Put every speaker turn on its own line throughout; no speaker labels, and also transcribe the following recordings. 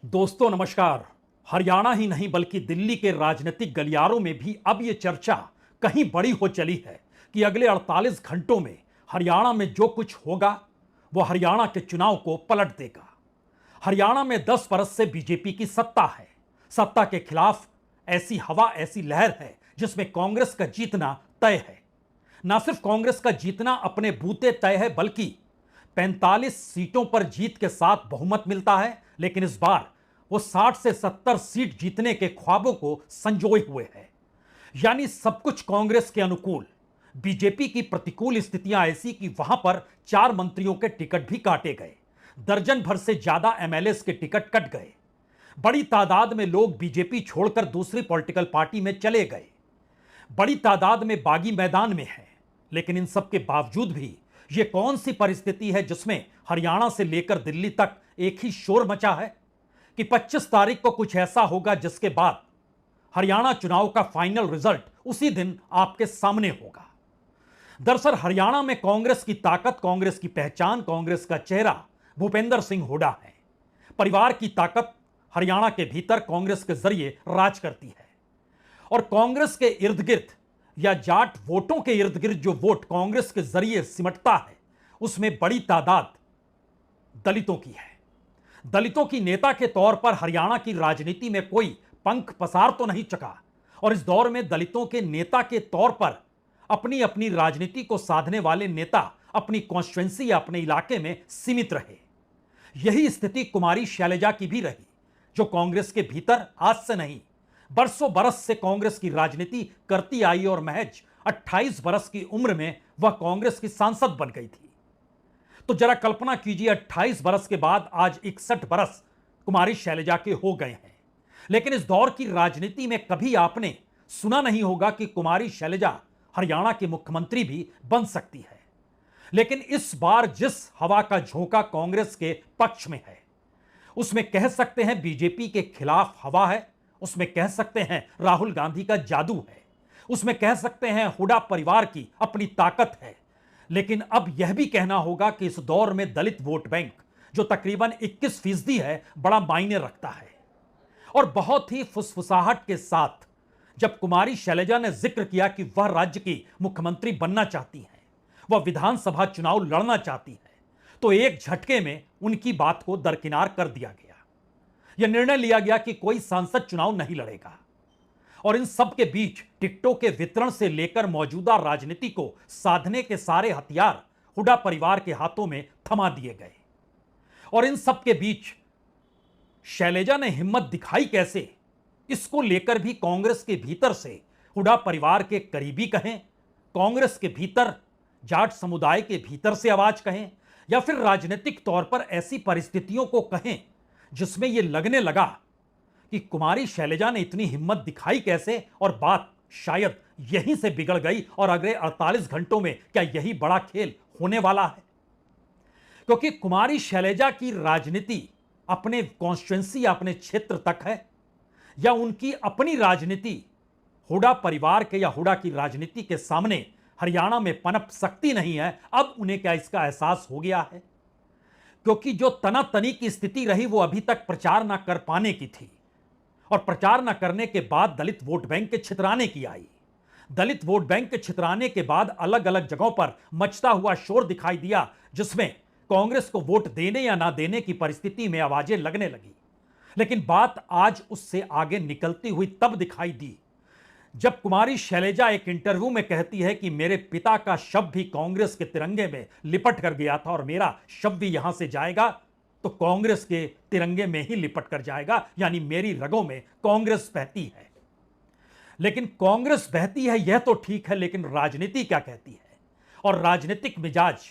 दोस्तों नमस्कार। हरियाणा ही नहीं बल्कि दिल्ली के राजनीतिक गलियारों में भी अब यह चर्चा कहीं बड़ी हो चली है कि अगले 48 घंटों में हरियाणा में जो कुछ होगा वो हरियाणा के चुनाव को पलट देगा। हरियाणा में 10 बरस से बीजेपी की सत्ता है। सत्ता के खिलाफ ऐसी हवा, ऐसी लहर है जिसमें कांग्रेस का जीतना तय है। ना सिर्फ कांग्रेस का जीतना अपने बूते तय है बल्कि 45 सीटों पर जीत के साथ बहुमत मिलता है, लेकिन इस बार वो 60 से 70 सीट जीतने के ख्वाबों को संजोए हुए है। यानी सब कुछ कांग्रेस के अनुकूल। बीजेपी की प्रतिकूल स्थितियां ऐसी कि वहां पर 4 मंत्रियों के टिकट भी काटे गए, दर्जन भर से ज्यादा एमएलएस के टिकट कट गए। बड़ी तादाद में लोग बीजेपी छोड़कर दूसरी पॉलिटिकल पार्टी में चले गए। बड़ी तादाद में बागी मैदान में है। लेकिन इन सब के बावजूद भी यह कौन सी परिस्थिति है जिसमें हरियाणा से लेकर दिल्ली तक एक ही शोर मचा है कि 25 तारीख को कुछ ऐसा होगा जिसके बाद हरियाणा चुनाव का फाइनल रिजल्ट उसी दिन आपके सामने होगा। दरअसल हरियाणा में कांग्रेस की ताकत, कांग्रेस की पहचान, कांग्रेस का चेहरा भूपेंद्र सिंह हुड्डा है। परिवार की ताकत हरियाणा के भीतर कांग्रेस के जरिए राज करती है और कांग्रेस के इर्द गिर्द या जाट वोटों के इर्द गिर्द जो वोट कांग्रेस के जरिए सिमटता है उसमें बड़ी तादाद दलितों की है। दलितों की नेता के तौर पर हरियाणा की राजनीति में कोई पंख पसार तो नहीं चका और इस दौर में दलितों के नेता के तौर पर अपनी अपनी राजनीति को साधने वाले नेता अपनी कॉन्स्टिट्यूएंसी या अपने इलाके में सीमित रहे। यही स्थिति कुमारी शैलजा की भी रही, जो कांग्रेस के भीतर आज से नहीं बरसों बरस से कांग्रेस की राजनीति करती आई और महज 28 बरस की उम्र में वह कांग्रेस की सांसद बन गई थी। तो जरा कल्पना कीजिए, 28 बरस के बाद आज 61 बरस कुमारी शैलजा के हो गए हैं। लेकिन इस दौर की राजनीति में कभी आपने सुना नहीं होगा कि कुमारी शैलजा हरियाणा की मुख्यमंत्री भी बन सकती है। लेकिन इस बार जिस हवा का झोंका कांग्रेस के पक्ष में है उसमें कह सकते हैं बीजेपी के खिलाफ हवा है, उसमें कह सकते हैं राहुल गांधी का जादू है, उसमें कह सकते हैं हुड्डा परिवार की अपनी ताकत है। लेकिन अब यह भी कहना होगा कि इस दौर में दलित वोट बैंक जो तकरीबन 21% है बड़ा मायने रखता है। और बहुत ही फुसफुसाहट के साथ जब कुमारी शैलजा ने जिक्र किया कि वह राज्य की मुख्यमंत्री बनना चाहती हैं, वह विधानसभा चुनाव लड़ना चाहती है, तो एक झटके में उनकी बात को दरकिनार कर दिया गया। यह निर्णय लिया गया कि कोई सांसद चुनाव नहीं लड़ेगा और इन सब के बीच टिकटों के वितरण से लेकर मौजूदा राजनीति को साधने के सारे हथियार हुड्डा परिवार के हाथों में थमा दिए गए। और इन सब के बीच शैलजा ने हिम्मत दिखाई कैसे, इसको लेकर भी कांग्रेस के भीतर से हुड्डा परिवार के करीबी कहें, कांग्रेस के भीतर जाट समुदाय के भीतर से आवाज कहें, या फिर राजनीतिक तौर पर ऐसी परिस्थितियों को कहें जिसमें यह लगने लगा कि कुमारी शैलजा ने इतनी हिम्मत दिखाई कैसे और बात शायद यहीं से बिगड़ गई और अगले 48 घंटों में क्या यही बड़ा खेल होने वाला है। क्योंकि कुमारी शैलजा की राजनीति अपने कॉन्स्टिट्यूएंसी या अपने क्षेत्र तक है, या उनकी अपनी राजनीति हुड्डा परिवार के या हुड्डा की राजनीति के सामने हरियाणा में पनप सकती नहीं है। अब उन्हें क्या इसका एहसास हो गया है? क्योंकि जो तनातनी की स्थिति रही वो अभी तक प्रचार ना कर पाने की थी और प्रचार न करने के बाद दलित वोट बैंक के छितराने की आई। दलित वोट बैंक के छितराने के बाद अलग अलग जगहों पर मचता हुआ शोर दिखाई दिया जिसमें कांग्रेस को वोट देने या ना देने की परिस्थिति में आवाजें लगने लगी। लेकिन बात आज उससे आगे निकलती हुई तब दिखाई दी जब कुमारी शैलजा एक इंटरव्यू में कहती है कि मेरे पिता का शव भी कांग्रेस के तिरंगे में लिपट कर गया था और मेरा शव भी यहां से जाएगा तो कांग्रेस के तिरंगे में ही लिपट कर जाएगा, यानी मेरी रगों में कांग्रेस बहती है। लेकिन कांग्रेस बहती है यह तो ठीक है, लेकिन राजनीति क्या कहती है? और राजनीतिक मिजाज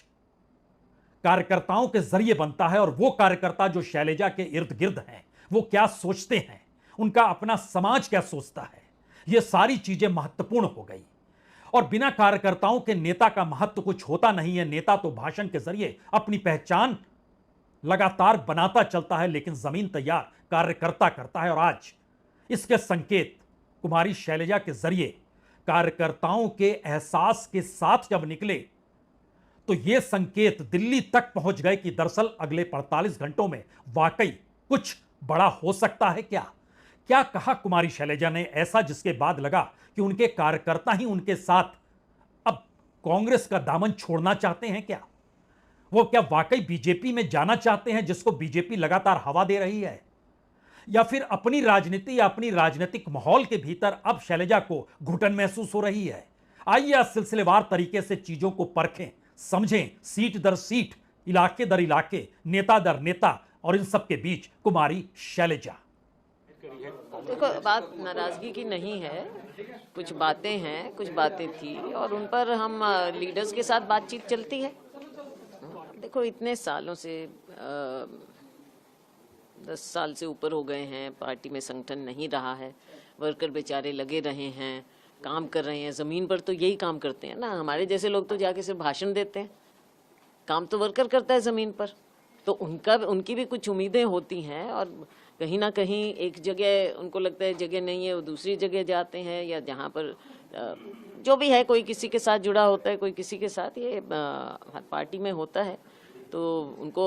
कार्यकर्ताओं के जरिए बनता है और वो कार्यकर्ता जो शैलजा के इर्द गिर्द हैं वो क्या सोचते हैं, उनका अपना समाज क्या सोचता है, ये सारी चीजें महत्वपूर्ण हो गई। और बिना कार्यकर्ताओं के नेता का महत्व कुछ होता नहीं है। नेता तो भाषण के जरिए अपनी पहचान लगातार बनाता चलता है, लेकिन जमीन तैयार कार्यकर्ता करता है। और आज इसके संकेत कुमारी शैलजा के जरिए कार्यकर्ताओं के एहसास के साथ जब निकले तो यह संकेत दिल्ली तक पहुंच गए कि दरअसल अगले 45 घंटों में वाकई कुछ बड़ा हो सकता है क्या? क्या कहा कुमारी शैलजा ने ऐसा जिसके बाद लगा कि उनके कार्यकर्ता ही उनके साथ अब कांग्रेस का दामन छोड़ना चाहते हैं क्या? वो क्या वाकई बीजेपी में जाना चाहते हैं जिसको बीजेपी लगातार हवा दे रही है? या फिर अपनी राजनीति या अपनी राजनीतिक माहौल के भीतर अब शैलजा को घुटन महसूस हो रही है? आइए आज सिलसिलेवार तरीके से चीजों को परखें, समझें, सीट दर सीट, इलाके दर इलाके, नेता दर नेता और इन सब के बीच कुमारी शैलजा।
देखो, बात नाराजगी की नहीं है। कुछ बातें हैं, कुछ बातें थी और उन पर हम लीडर्स के साथ बातचीत चलती है। देखो, इतने सालों से 10 साल से ऊपर हो गए हैं, पार्टी में संगठन नहीं रहा है, वर्कर बेचारे लगे रहे हैं, काम कर रहे हैं। ज़मीन पर तो यही काम करते हैं ना, हमारे जैसे लोग तो जाके सिर्फ भाषण देते हैं। काम तो वर्कर करता है ज़मीन पर, तो उनकी भी कुछ उम्मीदें होती हैं और कहीं ना कहीं एक जगह उनको लगता है जगह नहीं है, वो दूसरी जगह जाते हैं, या जहाँ पर जो भी है, कोई किसी के साथ जुड़ा होता है, कोई किसी के साथ, ये हर पार्टी में होता है। तो उनको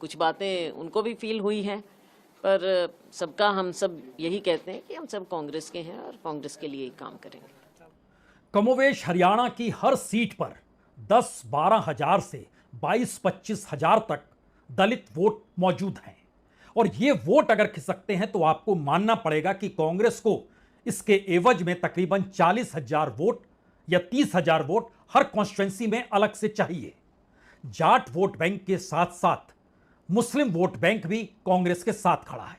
कुछ बातें उनको भी फील हुई हैं, पर सबका हम सब यही कहते हैं कि हम सब कांग्रेस के हैं और कांग्रेस के लिए ही काम करेंगे।
कमोवेश हरियाणा की हर सीट पर 10-12 हजार से 22-25 हजार तक दलित वोट मौजूद हैं और ये वोट अगर खिसकते हैं तो आपको मानना पड़ेगा कि कांग्रेस को इसके एवज में तकरीबन 40,000 वोट या 30,000 वोट हर कॉन्स्टिट्यूंसी में अलग से चाहिए। जाट वोट बैंक के साथ साथ मुस्लिम वोट बैंक भी कांग्रेस के साथ खड़ा है।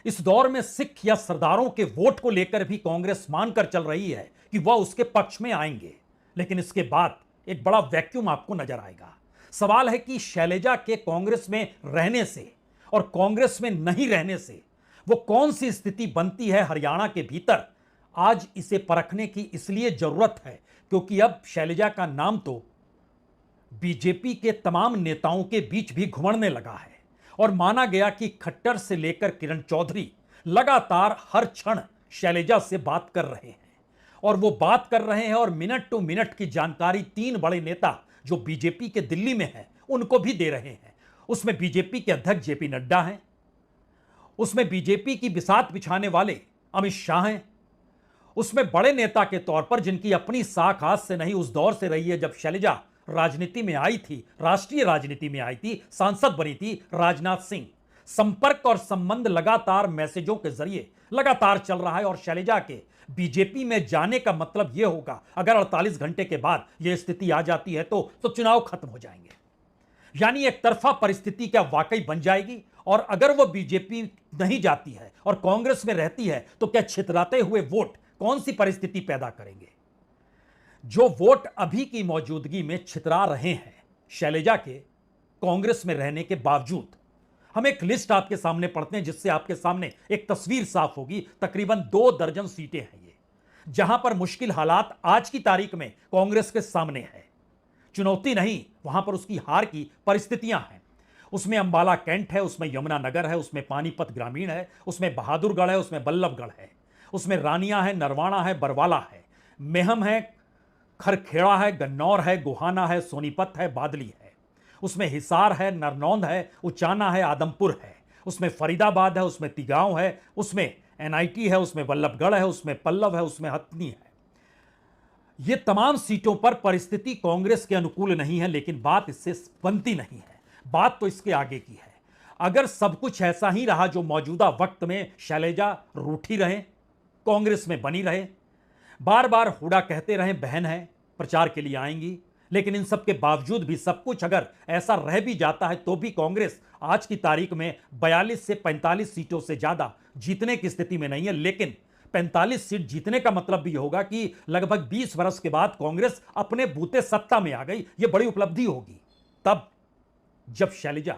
इस दौर में सिख या सरदारों के वोट को लेकर भी कांग्रेस मानकर चल रही है कि वह उसके पक्ष में आएंगे, लेकिन इसके बाद एक बड़ा वैक्यूम आपको नजर आएगा। सवाल है कि शैलजा के कांग्रेस में रहने से और कांग्रेस में नहीं रहने से वो कौन सी स्थिति बनती है हरियाणा के भीतर। आज इसे परखने की इसलिए जरूरत है क्योंकि अब शैलजा का नाम तो बीजेपी के तमाम नेताओं के बीच भी घुमड़ने लगा है और माना गया कि खट्टर से लेकर किरण चौधरी लगातार हर क्षण शैलजा से बात कर रहे हैं और वो बात कर रहे हैं और मिनट टू मिनट की जानकारी 3 बड़े नेता जो बीजेपी के दिल्ली में हैं उनको भी दे रहे हैं। उसमें बीजेपी के अध्यक्ष जेपी नड्डा हैं, उसमें बीजेपी की बिसात बिछाने वाले अमित शाह हैं, उसमें बड़े नेता के तौर पर जिनकी अपनी साख आज से नहीं उस दौर से रही है जब शैलजा राजनीति में आई थी, राष्ट्रीय राजनीति में आई थी, सांसद बनी थी, राजनाथ सिंह। संपर्क और संबंध लगातार मैसेजों के जरिए लगातार चल रहा है और शैलजा के बीजेपी में जाने का मतलब यह होगा अगर 48 घंटे के बाद यह स्थिति आ जाती है तो चुनाव खत्म हो जाएंगे, यानी एक तरफा परिस्थिति क्या वाकई बन जाएगी। और अगर वह बीजेपी नहीं जाती है और कांग्रेस में रहती है तो क्या छितराते हुए वोट कौन सी परिस्थिति पैदा करेंगे। जो वोट अभी की मौजूदगी में छितरा रहे हैं शैलजा के कांग्रेस में रहने के बावजूद, हम एक लिस्ट आपके सामने पढ़ते हैं जिससे आपके सामने एक तस्वीर साफ होगी। तकरीबन 2 दर्जन सीटें हैं ये, जहां पर मुश्किल हालात आज की तारीख में कांग्रेस के सामने है। चुनौती नहीं, वहां पर उसकी हार की परिस्थितियां हैं। उसमें अंबाला कैंट है, उसमें यमुनानगर है, उसमें पानीपत ग्रामीण है, उसमें बहादुरगढ़ है, उसमें बल्लभगढ़ है, उसमें रानिया है, नरवाना है, बरवाला है, मेहम है, खरखेड़ा है, गन्नौर है, गोहाना है, सोनीपत है, बादली है, उसमें हिसार है, नरनौंद है, उचाना है, आदमपुर है, उसमें फरीदाबाद है, उसमें तिगांव है, उसमें एनआईटी है, उसमें बल्लभगढ़ है, उसमें पल्लव है, उसमें हथनी है। ये तमाम सीटों पर परिस्थिति कांग्रेस के अनुकूल नहीं है, लेकिन बात इससे बनती नहीं है। बात तो इसके आगे की है। अगर सब कुछ ऐसा ही रहा जो मौजूदा वक्त में शैलजा रूठी रहे, कांग्रेस में बनी रहे, बार बार हुडा कहते रहे बहन है, प्रचार के लिए आएंगी, लेकिन इन सब के बावजूद भी सब कुछ अगर ऐसा रह भी जाता है तो भी कांग्रेस आज की तारीख में 42 से 45 सीटों से ज्यादा जीतने की स्थिति में नहीं है। लेकिन 45 सीट जीतने का मतलब भी होगा कि लगभग 20 वर्ष के बाद कांग्रेस अपने बूते सत्ता में आ गई। यह बड़ी उपलब्धि होगी तब जब शैलजा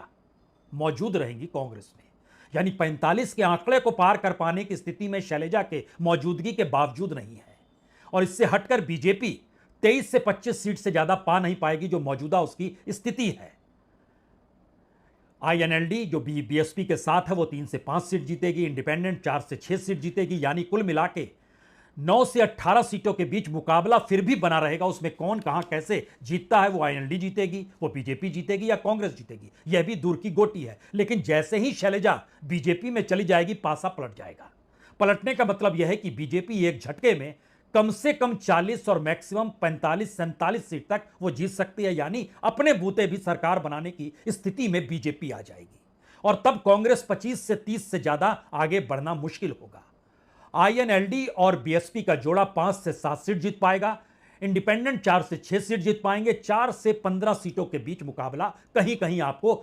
मौजूद रहेंगी कांग्रेस में, यानी 45 के आंकड़े को पार कर पाने की स्थिति में शैलजा के मौजूदगी के बावजूद नहीं है। और इससे हटकर बीजेपी 23 से 25 सीट से ज्यादा पा नहीं पाएगी जो मौजूदा उसकी स्थिति है। आईएनएलडी जो बीएसपी के साथ है वो 3 से 5 सीट जीतेगी, इंडिपेंडेंट 4 से 6 सीट जीतेगी, यानी कुल मिला के 9 से 18 सीटों के बीच मुकाबला फिर भी बना रहेगा। उसमें कौन कहां कैसे जीतता है, वो आईएनएलडी जीतेगी, वो बीजेपी जीतेगी या कांग्रेस जीतेगी, यह भी दूर की गोटी है। लेकिन जैसे ही शैलजा बीजेपी में चली जाएगी, पासा पलट जाएगा। पलटने का मतलब यह है कि बीजेपी एक झटके में कम से कम 40 और मैक्सिमम 45-47 सीट तक वो जीत सकती है, यानी अपने बूते भी सरकार बनाने की स्थिति में बीजेपी आ जाएगी। और तब कांग्रेस 25 से 30 से ज्यादा आगे बढ़ना मुश्किल होगा। आईएनएलडी और बीएसपी का जोड़ा 5 से 7 सीट जीत पाएगा, इंडिपेंडेंट 4 से 6 सीट जीत पाएंगे। 4 से 15 सीटों के बीच मुकाबला कहीं कहीं आपको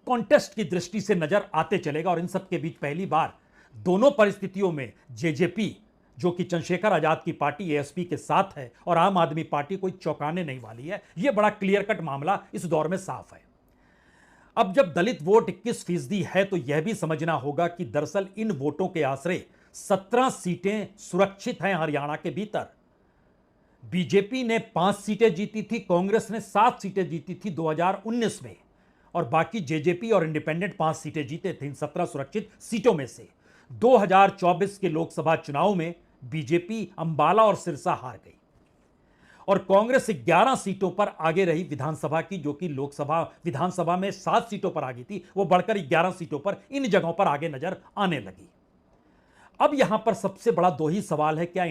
कॉन्टेस्ट की दृष्टि से नजर आते चलेगा। और इन सब के बीच पहली बार दोनों परिस्थितियों में जेजेपी, जो कि चंद्रशेखर आजाद की पार्टी एएसपी के साथ है, और आम आदमी पार्टी कोई चौंकाने नहीं वाली है। यह बड़ा क्लियर कट मामला इस दौर में साफ है। अब जब दलित वोट 21% है, तो यह भी समझना होगा कि दरअसल इन वोटों के आसरे 17 सीटें सुरक्षित हैं हरियाणा के भीतर। बीजेपी ने 5 सीटें जीती थी, कांग्रेस ने 7 सीटें जीती थी 2019 में, और बाकी जेजेपी और इंडिपेंडेंट 5 सीटें जीते थे। इन 17 सुरक्षित सीटों में से 2024 के लोकसभा चुनाव में बीजेपी अंबाला और सिरसा हार गई, और कांग्रेस 11 सीटों पर आगे रही विधानसभा की, जो कि लोकसभा विधानसभा में 7 सीटों पर आगे थी, वो बढ़कर 11 सीटों पर इन जगहों पर आगे नजर आने लगी। अब यहां पर सबसे बड़ा दो ही सवाल है, क्या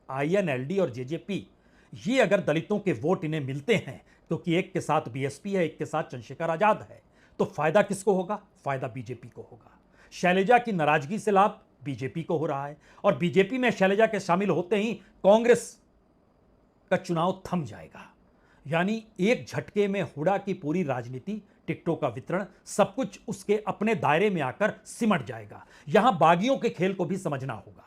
आईएनएलडी और जेजेपी, ये अगर दलितों के वोट इन्हें मिलते हैं, क्योंकि एक के साथ बीएसपी है, एक के साथ चंद्रशेखर आजाद है, तो फायदा किसको होगा? फायदा बीजेपी को होगा। शैलजा की नाराजगी से लाभ बीजेपी को हो रहा है, और बीजेपी में शैलजा के शामिल होते ही कांग्रेस का चुनाव थम जाएगा। यानी एक झटके में हुड्डा की पूरी राजनीति, टिकटों का वितरण, सब कुछ उसके अपने दायरे में आकर सिमट जाएगा। यहां बागियों के खेल को भी समझना होगा।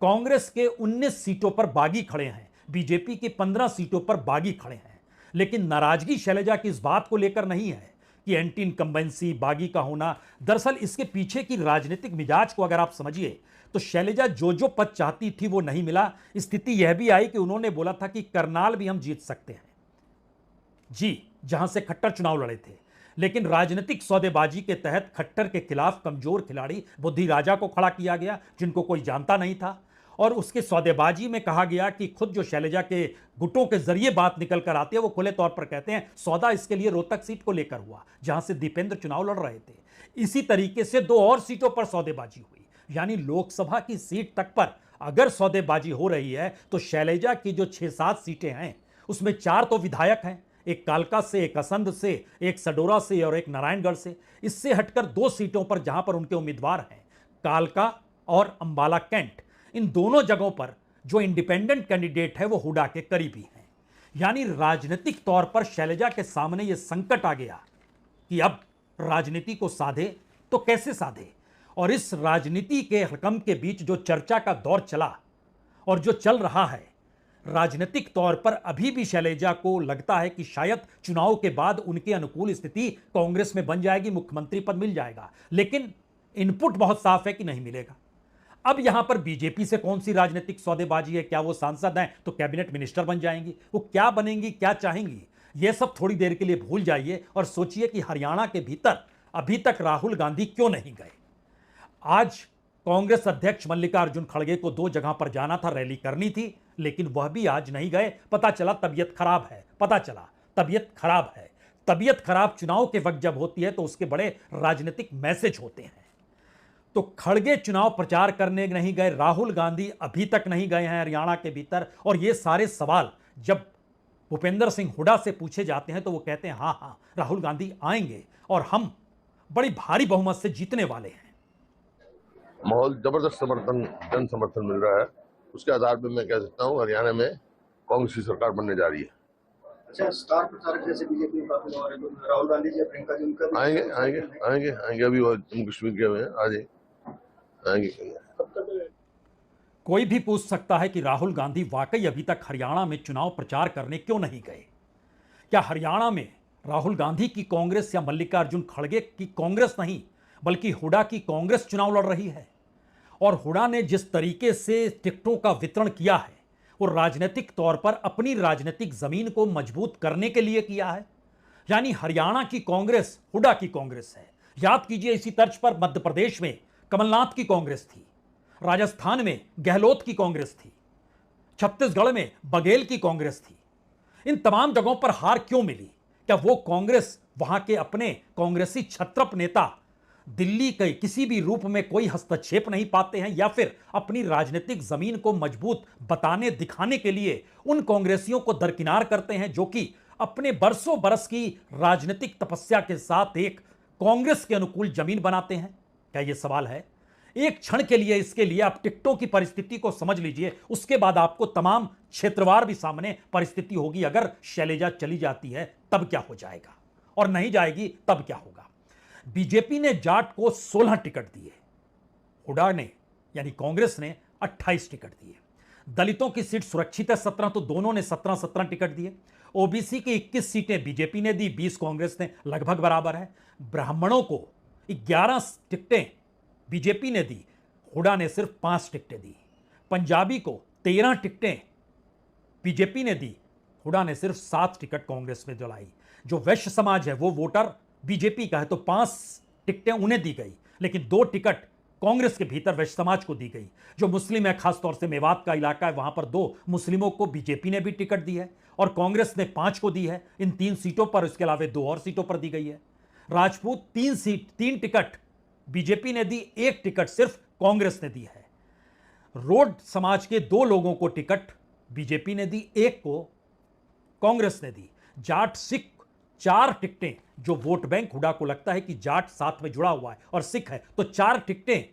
कांग्रेस के 19 सीटों पर बागी खड़े हैं, बीजेपी की 15 सीटों पर बागी खड़े हैं, लेकिन नाराजगी शैलजा की इस बात को लेकर नहीं है कि एंटी इनकम्बेंसी, बागी का होना। दरअसल इसके पीछे की राजनीतिक मिजाज को अगर आप समझिए, तो शैलजा जो पद चाहती थी वो नहीं मिला। स्थिति यह भी आई कि उन्होंने बोला था कि करनाल भी हम जीत सकते हैं, जी, जहां से खट्टर चुनाव लड़े थे, लेकिन राजनीतिक सौदेबाजी के तहत खट्टर के खिलाफ कमजोर खिलाड़ी बुद्धि राजा को खड़ा किया गया, जिनको कोई जानता नहीं था, और उसके सौदेबाजी में कहा गया कि खुद जो शैलजा के गुटों के जरिए बात निकल कर आती है, वो खुले तौर पर कहते हैं सौदा इसके लिए रोहतक सीट को लेकर हुआ, जहां से दीपेंद्र चुनाव लड़ रहे थे। इसी तरीके से 2 और सीटों पर सौदेबाजी हुई, यानी लोकसभा की सीट तक पर अगर सौदेबाजी हो रही है, तो शैलजा की जो 6-7 सीटें हैं, उसमें 4 तो विधायक हैं, एक कालका से, एक असंध से, एक सडोरा से और एक नारायणगढ़ से। इससे हटकर 2 सीटों पर जहां पर उनके उम्मीदवार हैं, कालका और अंबाला कैंट, इन दोनों जगहों पर जो इंडिपेंडेंट कैंडिडेट है वो हुड्डा के करीबी हैं। यानी राजनीतिक तौर पर शैलजा के सामने यह संकट आ गया कि अब राजनीति को साधे तो कैसे साधे। और इस राजनीति के हकम के बीच जो चर्चा का दौर चला और जो चल रहा है, राजनीतिक तौर पर अभी भी शैलजा को लगता है कि शायद चुनाव के बाद उनके अनुकूल स्थिति कांग्रेस में बन जाएगी, मुख्यमंत्री पद मिल जाएगा, लेकिन इनपुट बहुत साफ है कि नहीं मिलेगा। अब यहां पर बीजेपी से कौन सी राजनीतिक सौदेबाजी है? क्या वो सांसद हैं तो कैबिनेट मिनिस्टर बन जाएंगी? वो क्या बनेंगी, क्या चाहेंगी, यह सब थोड़ी देर के लिए भूल जाइए और सोचिए कि हरियाणा के भीतर अभी तक राहुल गांधी क्यों नहीं गए। आज कांग्रेस अध्यक्ष मल्लिकार्जुन खड़गे को 2 जगह पर जाना था, रैली करनी थी, लेकिन वह भी आज नहीं गए। पता चला तबीयत खराब है, तबीयत खराब है। तबीयत खराब चुनाव के वक्त जब होती है तो उसके बड़े राजनीतिक मैसेज होते हैं। तो खड़गे चुनाव प्रचार करने नहीं गए, राहुल गांधी अभी तक नहीं गए हैं हरियाणा के भीतर। और ये सारे सवाल जब भूपेंद्र सिंह हुड्डा से पूछे जाते हैं तो वो कहते हैं हाँ, राहुल गांधी आएंगे और हम बड़ी भारी बहुमत से जीतने वाले हैं।
माहौल जबरदस्त समर्थन, जन समर्थन मिल रहा है। उसके आधार पर मैं कह सकता हूँ हरियाणा में कांग्रेस की सरकार बनने जा रही है।
अच्छा, स्टार प्रचारक जैसे बीजेपी में काफी लोग हैं, राहुल गांधी जी, प्रियंका जी, उनका
आएंगे। अभी वो जम्मू कश्मीर गए हुए हैं, आएंगे।
कोई भी पूछ सकता है कि राहुल गांधी वाकई अभी तक हरियाणा में चुनाव प्रचार करने क्यों नहीं गए। क्या हरियाणा में राहुल गांधी की कांग्रेस या मल्लिकार्जुन खड़गे की कांग्रेस नहीं, बल्कि हुड्डा की कांग्रेस चुनाव लड़ रही है? और हुड्डा ने जिस तरीके से टिकटों का वितरण किया है, वो राजनीतिक तौर पर अपनी राजनीतिक जमीन को मजबूत करने के लिए किया है। यानी हरियाणा की कांग्रेस हुड्डा की कांग्रेस है। याद कीजिए, इसी तर्ज पर मध्य प्रदेश में कमलनाथ की कांग्रेस थी, राजस्थान में गहलोत की कांग्रेस थी, छत्तीसगढ़ में बघेल की कांग्रेस थी। इन तमाम जगहों पर हार क्यों मिली? क्या वो कांग्रेस, वहां के अपने कांग्रेसी छत्रप नेता दिल्ली के किसी भी रूप में कोई हस्तक्षेप नहीं पाते हैं, या फिर अपनी राजनीतिक जमीन को मजबूत बताने दिखाने के लिए उन कांग्रेसियों को दरकिनार करते हैं जो कि अपने बरसों बरस की राजनीतिक तपस्या के साथ एक कांग्रेस के अनुकूल जमीन बनाते हैं? क्या यह सवाल है? एक क्षण के लिए इसके लिए आप टिकटों की परिस्थिति को समझ लीजिए, उसके बाद आपको तमाम क्षेत्रवार भी सामने परिस्थिति होगी। अगर शैलजा चली जाती है तब क्या हो जाएगा, और नहीं जाएगी तब क्या होगा। बीजेपी ने जाट को 16 टिकट दिए, हुड्डा ने यानी कांग्रेस ने 28 टिकट दिए। दलितों की सीट सुरक्षित है 17, तो दोनों ने 17-17 टिकट दिए। ओबीसी की 21 सीटें बीजेपी ने दी, 20 कांग्रेस ने, लगभग बराबर है। ब्राह्मणों को 11 टिकटें बीजेपी ने दी, हुड्डा ने सिर्फ 5 टिकटें दी। पंजाबी को 13 टिकटें बीजेपी ने दी, हुड्डा ने सिर्फ 7 टिकट कांग्रेस में दिलाई। जो वैश्य समाज है वो वोटर बीजेपी का है, तो 5 टिकटें उन्हें दी गई, लेकिन 2 टिकट कांग्रेस के भीतर वैश्य समाज को दी गई। जो मुस्लिम है, खासतौर से मेवात का इलाका है, वहां पर 2 मुस्लिमों को बीजेपी ने भी टिकट दी है और कांग्रेस ने 5 को दी है इन 3 सीटों पर। इसके अलावा 2 और सीटों पर दी गई है। राजपूत 3 टिकट बीजेपी ने दी, 1 टिकट सिर्फ कांग्रेस ने दी है। रोड समाज के 2 लोगों को टिकट बीजेपी ने दी, 1 को कांग्रेस ने दी। जाट सिख 4 टिकटें, जो वोट बैंक हुड्डा को लगता है कि जाट साथ में जुड़ा हुआ है और सिख है, तो 4 टिकटें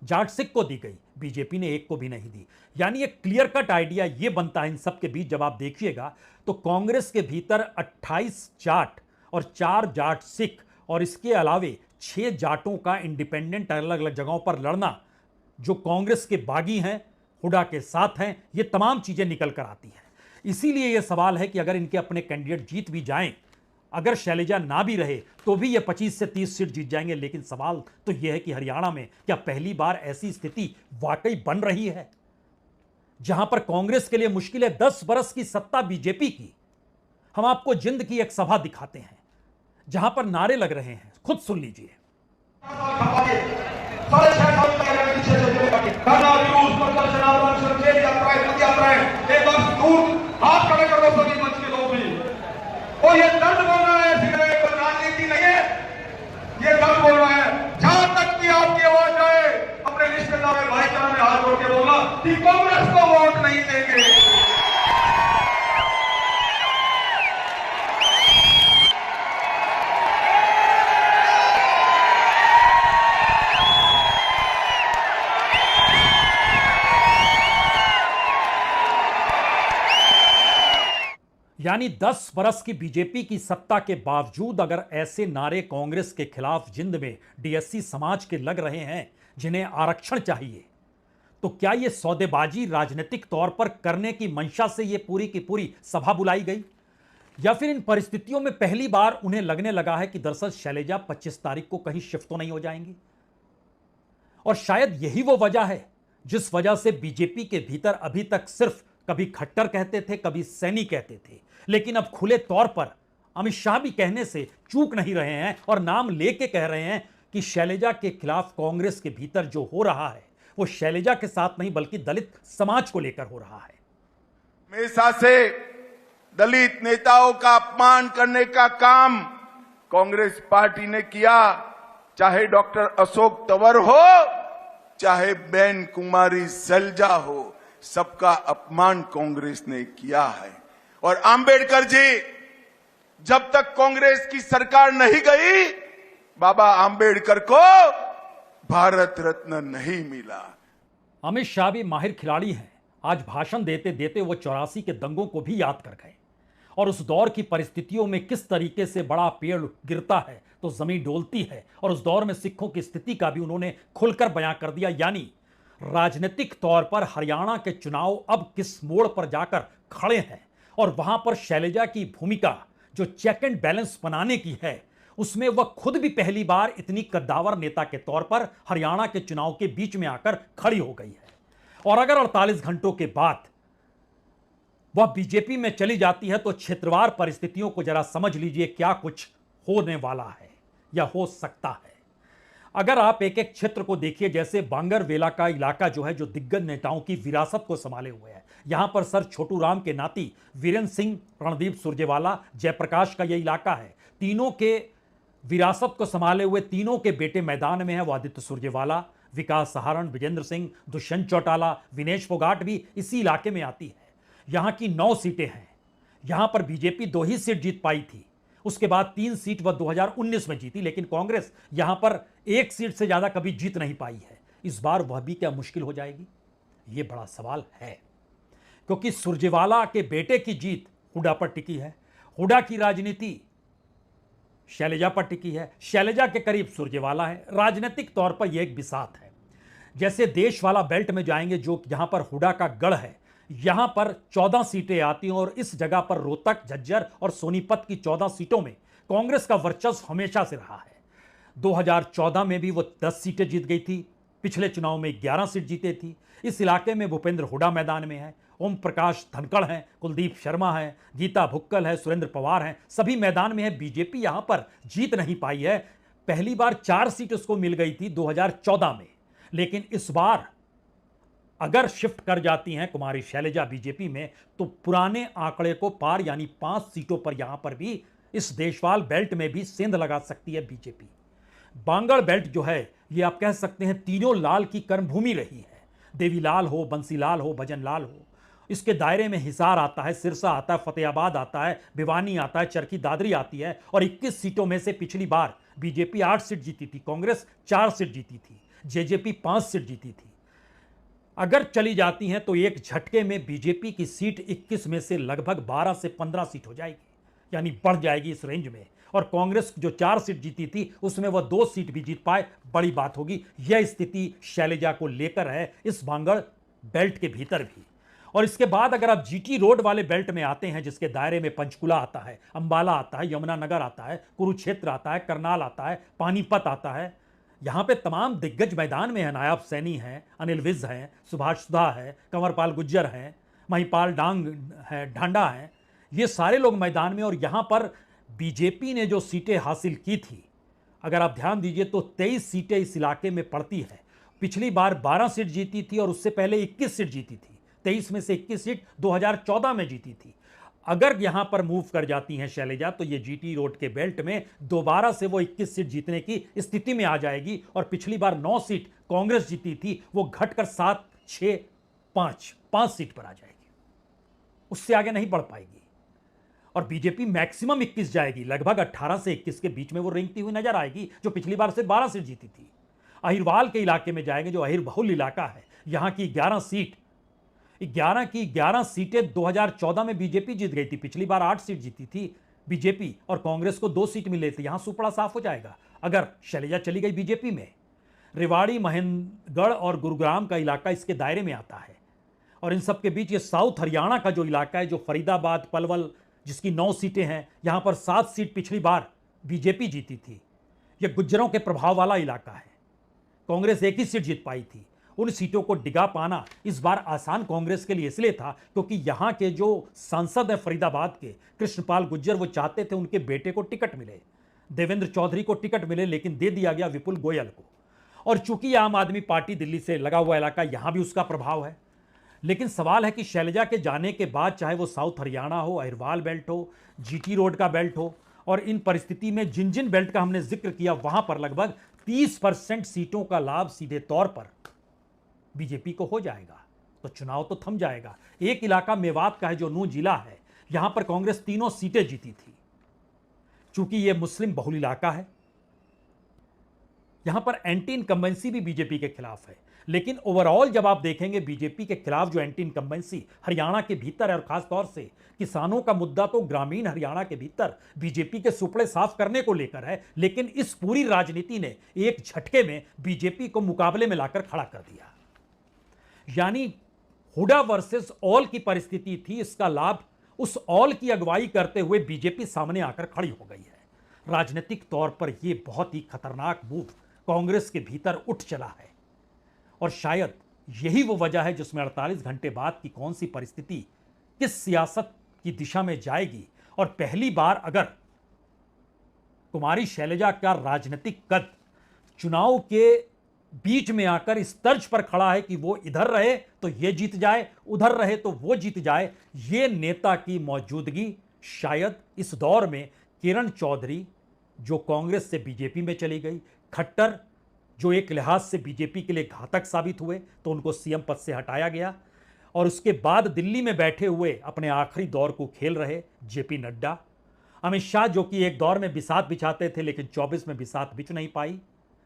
जाट सिख को दी गई, बीजेपी ने 1 को भी नहीं दी। यानी एक क्लियर कट आइडिया यह बनता है इन सब के बीच, जब आप देखिएगा तो कांग्रेस के भीतर 28 जाट और 4 जाट सिख और इसके अलावे 6 जाटों का इंडिपेंडेंट अलग अलग जगहों पर लड़ना, जो कांग्रेस के बागी हैं, हुड्डा के साथ हैं, ये तमाम चीजें निकल कर आती हैं। इसीलिए यह सवाल है कि अगर इनके अपने कैंडिडेट जीत भी जाएं, अगर शैलजा ना भी रहे तो भी ये 25 से 30 सीट जीत जाएंगे। लेकिन सवाल तो यह है कि हरियाणा में क्या पहली बार ऐसी स्थिति वाकई बन रही है जहां पर कांग्रेस के लिए मुश्किल है 10 बरस की सत्ता बीजेपी की। हम आपको जिंद की एक सभा दिखाते हैं जहां पर नारे लग रहे हैं, खुद सुन लीजिए।
और ये दर्द बोल रहा है, सिर्फ राजनीति नहीं है, ये दर्द बोल रहा है। जहां तक की आपकी आवाज आए, अपने रिश्तेदार भाईचारा में हाथ जोड़ के बोलना कि कांग्रेस को वोट नहीं देंगे।
यानी 10 बरस की बीजेपी की सत्ता के बावजूद अगर ऐसे नारे कांग्रेस के खिलाफ जिंद में डीएससी समाज के लग रहे हैं जिन्हें आरक्षण चाहिए, तो क्या यह सौदेबाजी राजनीतिक तौर पर करने की मंशा से यह पूरी की पूरी सभा बुलाई गई, या फिर इन परिस्थितियों में पहली बार उन्हें लगने लगा है कि दरअसल शैलजा 25 तारीख को कहीं शिफ्ट तो नहीं हो जाएंगी? और शायद यही वो वजह है जिस वजह से बीजेपी के भीतर अभी तक सिर्फ कभी खट्टर कहते थे, कभी सैनी कहते थे, लेकिन अब खुले तौर पर अमित शाह भी कहने से चूक नहीं रहे हैं और नाम लेके कह रहे हैं कि शैलजा के खिलाफ कांग्रेस के भीतर जो हो रहा है वो शैलजा के साथ नहीं बल्कि दलित समाज को लेकर हो रहा है।
हमेशा से दलित नेताओं का अपमान करने का काम कांग्रेस पार्टी ने किया, चाहे डॉक्टर अशोक तंवर हो, चाहे बेन कुमारी सैलजा हो, सबका अपमान कांग्रेस ने किया है। और आंबेडकर जी, जब तक कांग्रेस की सरकार नहीं गई, बाबा आंबेडकर को भारत रत्न नहीं मिला।
अमित शाह भी माहिर खिलाड़ी हैं। आज भाषण देते देते वो 84 के दंगों को भी याद कर गए और उस दौर की परिस्थितियों में किस तरीके से बड़ा पेड़ गिरता है तो जमीन डोलती है, और उस दौर में सिखों की स्थिति का भी उन्होंने खुलकर बयां कर दिया। यानी राजनीतिक तौर पर हरियाणा के चुनाव अब किस मोड़ पर जाकर खड़े हैं, और वहां पर शैलजा की भूमिका जो चेक एंड बैलेंस बनाने की है, उसमें वह खुद भी पहली बार इतनी कद्दावर नेता के तौर पर हरियाणा के चुनाव के बीच में आकर खड़ी हो गई है। और अगर 48 घंटों के बाद वह बीजेपी में चली जाती है तो क्षेत्रवार परिस्थितियों को जरा समझ लीजिए क्या कुछ होने वाला है या हो सकता है। अगर आप एक एक क्षेत्र को देखिए, जैसे बांगरवेला का इलाका जो है, जो दिग्गज नेताओं की विरासत को संभाले हुए है, यहां पर सर छोटू राम के नाती वीरेंद्र सिंह, रणदीप सुरजेवाला, जयप्रकाश का यह इलाका है। तीनों के विरासत को संभाले हुए तीनों के बेटे मैदान में है, वो आदित्य सुरजेवाला, विकास सहारण, विजेंद्र सिंह, दुष्यंत चौटाला, विनेश फोगाट भी इसी इलाके में आती है। यहां की 9 सीटें हैं। यहां पर बीजेपी 2 ही सीट जीत पाई थी, उसके बाद 3 सीट वह 2019 में जीती, लेकिन कांग्रेस यहां पर 1 सीट से ज्यादा कभी जीत नहीं पाई है। इस बार वह भी क्या मुश्किल हो जाएगी? यह बड़ा सवाल है, क्योंकि सुरजेवाला के बेटे की जीत हुड्डा पर टिकी है, हुड्डा की राजनीति शैलजा पर टिकी है, शैलजा के करीब सुरजेवाला है। राजनीतिक तौर पर यह एक बिसात है। जैसे देश वाला बेल्ट में जाएंगे, जो यहां पर हुड्डा का गढ़ है, यहां पर 14 सीटें आती हैं और इस जगह पर रोहतक, झज्जर और सोनीपत की 14 सीटों में कांग्रेस का वर्चस्व हमेशा से रहा है। 2014 में भी वो 10 सीटें जीत गई थी, पिछले चुनाव में 11 सीट जीते थी। इस इलाके में भूपेंद्र हुड्डा मैदान में है, ओम प्रकाश धनखड़ हैं, कुलदीप शर्मा है, गीता भुक्कल है, सुरेंद्र पवार हैं, सभी मैदान में है। बीजेपी यहां पर जीत नहीं पाई है। पहली बार 4 सीट उसको मिल गई थी 2014 में, लेकिन इस बार अगर शिफ्ट कर जाती हैं कुमारी शैलजा बीजेपी में, तो पुराने आंकड़े को पार, यानी 5 सीटों पर यहां पर भी इस देशवाल बेल्ट में भी सेंध लगा सकती है बीजेपी। बांगड़ बेल्ट जो है, ये आप कह सकते हैं तीनों लाल की कर्मभूमि रही है। देवीलाल हो, बंसीलाल हो, भजनलाल हो। इसके दायरे में हिसार आता है, सिरसा आता है, फतेहाबाद आता है, भिवानी आता है, चरखी दादरी आती है। और 21 सीटों में से पिछली बार बीजेपी 8 सीट जीती थी, कांग्रेस 4 सीट जीती थी, जेजेपी 5 सीट जीती थी। अगर चली जाती हैं तो एक झटके में बीजेपी की सीट 21 में से लगभग 12 से 15 सीट हो जाएगी, यानी बढ़ जाएगी इस रेंज में। और कांग्रेस जो 4 सीट जीती थी, उसमें वह 2 सीट भी जीत पाए, बड़ी बात होगी। यह स्थिति शैलजा को लेकर है इस बांगड़ बेल्ट के भीतर भी। और इसके बाद अगर आप जीटी रोड वाले बेल्ट में आते हैं, जिसके दायरे में पंचकुला आता है, अंबाला आता है, यमुनानगर आता है, कुरुक्षेत्र आता है, करनाल आता है, पानीपत आता है, यहां पे तमाम दिग्गज मैदान में है। नायब सैनी हैं, अनिल विज हैं, सुभाष सुधा है, कंवरपाल गुज्जर हैं, महिपाल डांग है, ढांडा हैं, ये सारे लोग मैदान में। और यहां पर बीजेपी ने जो सीटें हासिल की थी, अगर आप ध्यान दीजिए तो 23 सीटें इस इलाके में पड़ती है। पिछली बार 12 सीट जीती थी और उससे पहले 21 सीट जीती थी। 23 में से 21 सीट 2014 में जीती थी। अगर यहां पर मूव कर जाती हैं शैलजा, तो ये जीटी रोड के बेल्ट में दोबारा से वो 21 सीट जीतने की स्थिति में आ जाएगी। और पिछली बार 9 सीट कांग्रेस जीती थी, वो घटकर 7, 6, 5 सीट पर आ जाएगी, उससे आगे नहीं बढ़ पाएगी। और बीजेपी मैक्सिमम 21 जाएगी, लगभग 18 से 21 के बीच में वो रेंगती हुई नजर आएगी, जो पिछली बार से 12 सीट जीती थी। अहिरवाल के इलाके में जाएंगे, जो अहिर बहुल इलाका है, यहां की 11 सीटें 2014 में बीजेपी जीत गई थी, पिछली बार 8 सीट जीती थी बीजेपी, और कांग्रेस को 2 सीट मिले थे। यहां सुपड़ा साफ हो जाएगा अगर शैलजा चली गई बीजेपी में। रेवाड़ी, महेंद्रगढ़ और गुरुग्राम का इलाका इसके दायरे में आता है। और इन सब के बीच ये साउथ हरियाणा का जो इलाका है, जो फरीदाबाद, पलवल, जिसकी 9 सीटें हैं, यहां पर 7 सीट पिछली बार बीजेपी जीती थी। यह गुज्जरों के प्रभाव वाला इलाका है, कांग्रेस 1 ही सीट जीत पाई थी। उन सीटों को डिगा पाना इस बार आसान कांग्रेस के लिए इसलिए था क्योंकि यहां के जो सांसद हैं फरीदाबाद के, कृष्णपाल गुज्जर, वो चाहते थे उनके बेटे को टिकट मिले, देवेंद्र चौधरी को टिकट मिले, लेकिन दे दिया गया विपुल गोयल को। और चूंकि आम आदमी पार्टी दिल्ली से लगा हुआ इलाका, यहां भी उसका प्रभाव है। लेकिन सवाल है कि शैलजा के जाने के बाद, चाहे वो साउथ हरियाणा हो, अहिरवाल बेल्ट हो, जीटी रोड का बेल्ट हो, और इन परिस्थिति में जिन जिन बेल्ट का हमने जिक्र किया, वहां पर लगभग 30% सीटों का लाभ सीधे तौर पर बीजेपी को हो जाएगा, तो चुनाव तो थम जाएगा। एक इलाका मेवात का है, जो नूंह जिला है, यहां पर कांग्रेस 3 सीटें जीती थी। चूंकि यह मुस्लिम बहुल इलाका है, यहां पर एंटी इनकम्बेंसी भी बीजेपी के खिलाफ है। लेकिन ओवरऑल जब आप देखेंगे बीजेपी के खिलाफ जो एंटी इनकम्बेंसी हरियाणा के भीतर है, और खासतौर से किसानों का मुद्दा तो ग्रामीण हरियाणा के भीतर बीजेपी के सुपड़े साफ करने को लेकर है। लेकिन इस पूरी राजनीति ने एक झटके में बीजेपी को मुकाबले में लाकर खड़ा कर दिया। यानी हुड्डा वर्सेस ऑल की परिस्थिति थी, इसका लाभ उस ऑल की अगुवाई करते हुए बीजेपी सामने आकर खड़ी हो गई है। राजनीतिक तौर पर यह बहुत ही खतरनाक मूव कांग्रेस के भीतर उठ चला है, और शायद यही वो वजह है जिसमें 48 घंटे बाद की कौन सी परिस्थिति किस सियासत की दिशा में जाएगी। और पहली बार अगर कुमारी शैलजा का राजनीतिक कद चुनाव के बीच में आकर इस तर्ज पर खड़ा है कि वो इधर रहे तो ये जीत जाए, उधर रहे तो वो जीत जाए। ये नेता की मौजूदगी शायद इस दौर में किरण चौधरी जो कांग्रेस से बीजेपी में चली गई, खट्टर जो एक लिहाज से बीजेपी के लिए घातक साबित हुए तो उनको सीएम पद से हटाया गया, और उसके बाद दिल्ली में बैठे हुए अपने आखिरी दौर को खेल रहे जेपी नड्डा, अमित शाह जो कि एक दौर में बिसात बिछाते थे लेकिन 24 में बिसात बिछ नहीं पाई,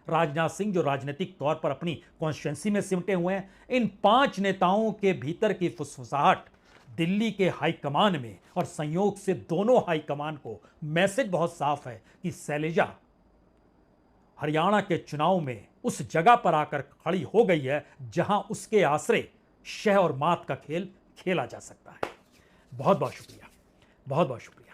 राजनाथ सिंह जो राजनीतिक तौर पर अपनी कॉन्स्टिट्यूंसी में सिमटे हुए हैं। इन 5 नेताओं के भीतर की फुसफुसाहट दिल्ली के हाईकमान में, और संयोग से दोनों हाईकमान को मैसेज बहुत साफ है कि शैलजा हरियाणा के चुनाव में उस जगह पर आकर खड़ी हो गई है जहां उसके आश्रय शह और मात का खेल खेला जा सकता है। बहुत बहुत शुक्रिया, बहुत बहुत शुक्रिया।